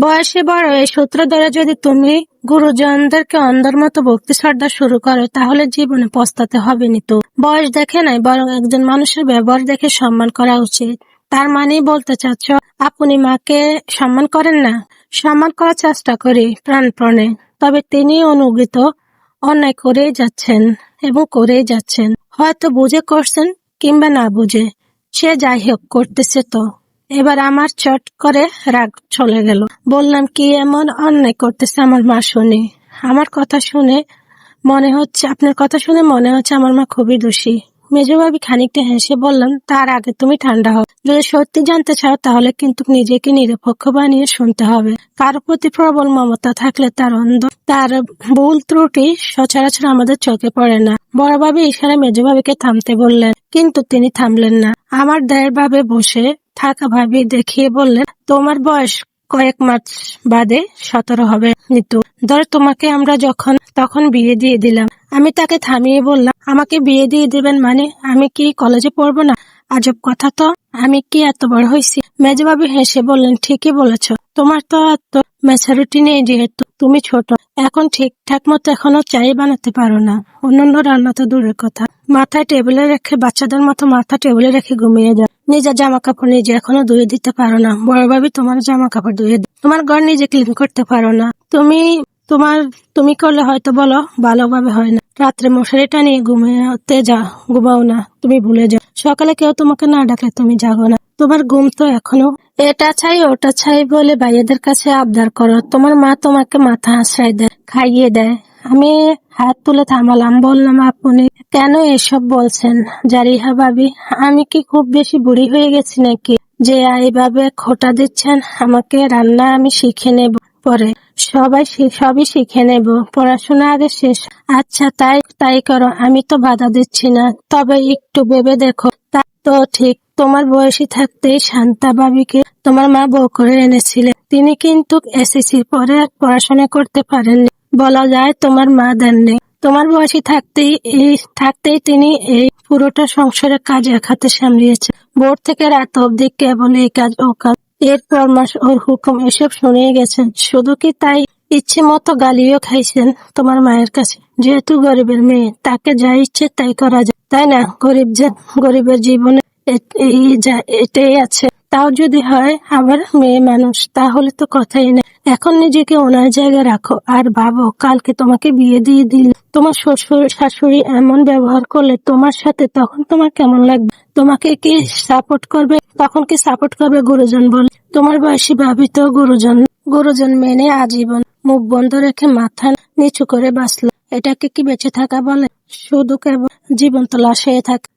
বয়সে বড় এই সূত্র ধরে যদি তুমি গুরুজনদেরকে অন্ধের মতো ভক্তি শ্রদ্ধা শুরু করো, তাহলে জীবনে পস্তাতে হবে নি তো। বয়স দেখে নাই, বরং একজন মানুষের ব্যবহার দেখে সম্মান করা উচিত। তার মানেই বলতে চাচ্ছ আপনি মাকে সম্মান করেন না? সম্মান করার চেষ্টা করি প্রাণপণে, তবে তিনি অনুগত অন্যায় করেই যাচ্ছেন এবং করেই যাচ্ছেন। হয়তো বুঝে করছেন কিংবা না বুঝে, সে যাই হোক করতেছে তো। এবার আমার চট করে রাগ চলে গেল। বললাম, কি এমন অন্যায় করতেছে আমার মা শুনে? আপনার কথা শুনে মনে হচ্ছে আমার মা খুবই দোষী। মেজভাবি খানিকটা হেসে বললাম, তার আগে তুমি ঠান্ডা হও। যদি সত্যি জানতে চাও তাহলে কিন্তু নিজেকে নিরপেক্ষ বানিয়ে শুনতে হবে। কারো প্রতি প্রবল মমতা থাকলে তার ভুল ত্রুটি সচরাচর আমাদের চোখে পড়ে না। বড়ভাবে ইশারায় মেজভাবিকে থামতে বললেন, কিন্তু তিনি থামলেন না। আমার দেড় ভাবে বসে থাকা ভাবি দেখিয়ে বললেন, তোমার বয়স কয়েক মাস বাদে 17 হবে নিতু। ধর তোমাকে আমরা তখন বিয়ে দিয়ে দিলাম। আমি তাকে থামিয়ে বললাম, আমাকে বিয়ে দিয়ে দিবেন মানে? আমি কি কলেজে পড়বো না? আজব কথা তো। আমি কি এত বড় হয়েছি? মেজবাবু হেসে বললেন, ঠিকই বলেছ। তোমার তো এত ম্যাচুরিটি নেই, যেহেতু তুমি ছোট। এখন ঠিকঠাক মতো এখনো চাই বানাতে পারো না। অন্যান্য রান্না তো দূরের কথা, বাচ্চাদের মতো মাথা টেবিলে রেখে ঘুমিয়ে যাও। নিজের জামা কাপড় নিজে এখনো ধুয়ে দিতে পারো না। বড়ভাবে তোমার জামা কাপড় ধুয়ে দাও। তোমার ঘর নিজে ক্লিন করতে পারো না। তুমি করলে হয়তো বলো ভালোভাবে হয় না। রাত্রে মশারি টানিয়ে ঘুমাও না, তুমি ভুলে যাও। সকালে কেউ তোমাকে না ডাকলে তুমি জাগো না। তোমার ঘুম তো এখনো এটা চাই ওটা চাই বলে ভাইয়াদের কাছে আবদার করো। তোমার মা তোমাকে মাথা আশ্রয় দেয়, খাইয়ে দেয়। আমি হাত তুলে থামালাম, বললাম, আপনি কেন এসব বলছেন জারিহা ভাবি? আমি কি খুব বেশি বুড়ি হয়ে গেছি নাকি যে এইভাবে খোঁটা দিচ্ছেন আমাকে? রান্না আমি শিখে নেব পরে, সবই শিখে নেব। পড়াশোনা আগে শেষ। আচ্ছা, তাই করো, আমি তো বাধা দিচ্ছি না। তবে একটু ভেবে দেখো। তা তো ঠিক, তোমার বয়সী থাকতেই শান্তা ভাবিকে তোমার মা বউ করে এনেছিলেন। তিনি কিন্তু এসএসসির পরে আর পড়াশোনা করতে পারেননি। বলা যায় তোমার মা দেননি। তোমার বয়সী থাকতেই তিনি এই পুরোটা সংসারের কাজ এক হাতে সামলিয়েছে। ভোর থেকে রাত অবধি কেবল এই কাজ ও কাজ। এরপর মাস ওর হুকুম এসব শুনিয়ে গেছেন। শুধু কি তাই, ইচ্ছে মতো গালিও খাইছেন তোমার মায়ের কাছে। যেহেতু গরিবের মেয়ে, তাকে যা ইচ্ছে তাই করা যায়, তাই না? গরিবের জীবনে এটাই আছে। তাও যদি হয় আবার মেয়ে মানুষ, তাহলে তো কথাই নেই। এখন নিজেকে ওনার জায়গায় রাখো আর ভাবো, কালকে তোমাকে বিয়ে দিয়ে দিল তোমার শ্বশুর শাশুড়ি এমন ব্যবহার করলে তোমার সাথে, তখন তোমার কেমন লাগবে? তোমাকে কি সাপোর্ট করবে? তখন কি সাপোর্ট করবে গুরুজন বলে? তোমার বয়সী ভাবি তো গুরুজন মেনে আজীবন মুখ বন্ধ রেখে মাথা নিচু করে বাঁচলো। এটাকে কি বেঁচে থাকা বলে? শুধু কেবল জীবন্ত লাশ হয়ে থাকে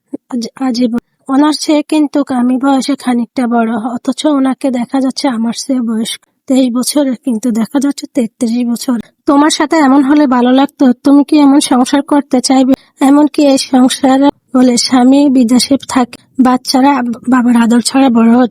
আজীবন। ওনার চেয়ে কিন্তু আমি বয়সে খানিকটা বড়, অথচ ওনাকে দেখা যাচ্ছে আমার চেয়ে বয়স 23 বছরের, কিন্তু দেখা যাচ্ছে 33 বছর। তোমার সাথে এমন হলে ভালো লাগতো? তুমি কি এমন সংসার করতে চাইবে? এমনকি এই সংসার বলে স্বামী বিদেশে থাকে, বাচ্চারা বাবার আদর ছাড়া বড় হচ্ছে।